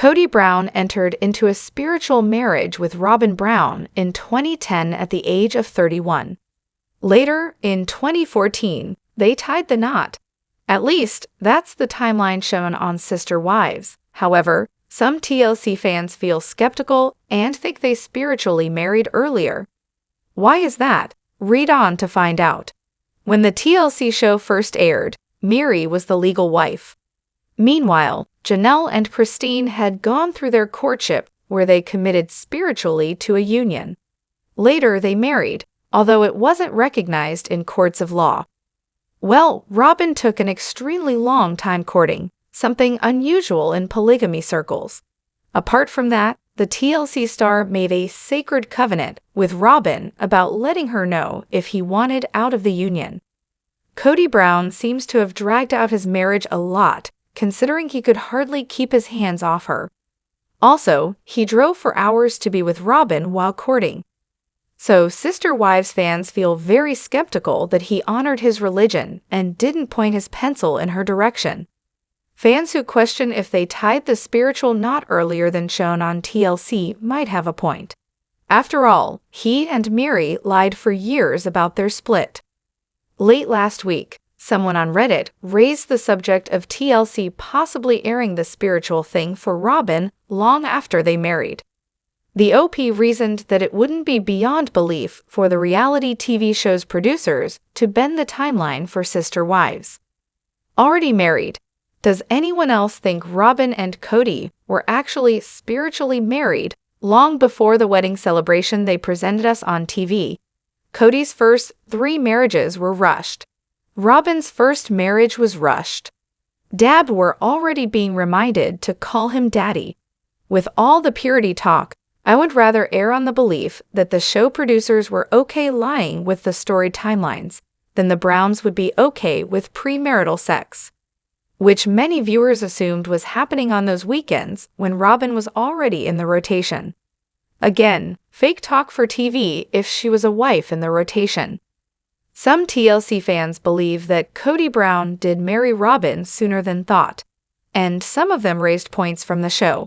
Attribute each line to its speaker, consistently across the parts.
Speaker 1: Kody Brown entered into a spiritual marriage with Robyn Brown in 2010 at the age of 31. Later, in 2014, they tied the knot. At least, that's the timeline shown on Sister Wives. However, some TLC fans feel skeptical and think they spiritually married earlier. Why is that? Read on to find out. When the TLC show first aired, Miri was the legal wife. Meanwhile, Janelle and Christine had gone through their courtship where they committed spiritually to a union. Later, they married, although it wasn't recognized in courts of law. Well, Robyn took an extremely long time courting, something unusual in polygamy circles. Apart from that, the TLC star made a sacred covenant with Robyn about letting her know if he wanted out of the union. Kody Brown seems to have dragged out his marriage a lot, considering he could hardly keep his hands off her. Also, he drove for hours to be with Robyn while courting. So, Sister Wives fans feel very skeptical that he honored his religion and didn't point his pencil in her direction. Fans who question if they tied the spiritual knot earlier than shown on TLC might have a point. After all, he and Miri lied for years about their split. Late last week, someone on Reddit raised the subject of TLC possibly airing the spiritual thing for Robyn long after they married. The OP reasoned that it wouldn't be beyond belief for the reality TV show's producers to bend the timeline for Sister Wives. Already married, does anyone else think Robyn and Kody were actually spiritually married long before the wedding celebration they presented us on TV? Kody's first 3 marriages were rushed. Robyn's first marriage was rushed. Dad were already being reminded to call him daddy. With all the purity talk, I would rather err on the belief that the show producers were okay lying with the story timelines than the Browns would be okay with premarital sex, which many viewers assumed was happening on those weekends when Robyn was already in the rotation. Again, fake talk for TV if she was a wife in the rotation. Some TLC fans believe that Kody Brown did marry Robyn sooner than thought, and some of them raised points from the show.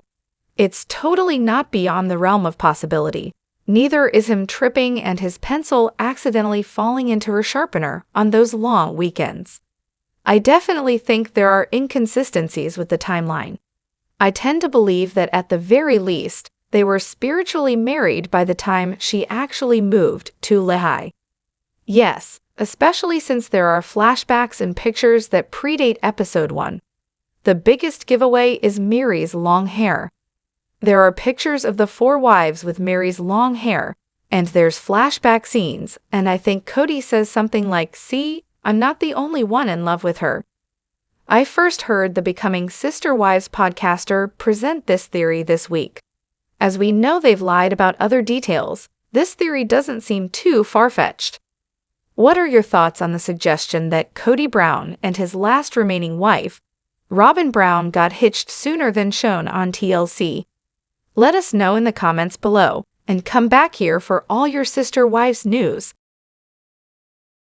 Speaker 1: It's totally not beyond the realm of possibility. Neither is him tripping and his pencil accidentally falling into her sharpener on those long weekends. I definitely think there are inconsistencies with the timeline. I tend to believe that at the very least, they were spiritually married by the time she actually moved to Lehi. Yes, especially since there are flashbacks and pictures that predate episode 1. The biggest giveaway is Miri's long hair. There are pictures of the 4 wives with Miri's long hair, and there's flashback scenes, and I think Kody says something like, "See, I'm not the only one in love with her." I first heard the Becoming Sister Wives podcaster present this theory this week. As we know they've lied about other details, this theory doesn't seem too far-fetched. What are your thoughts on the suggestion that Kody Brown and his last remaining wife, Robyn Brown, got hitched sooner than shown on TLC? Let us know in the comments below, and come back here for all your Sister Wives news.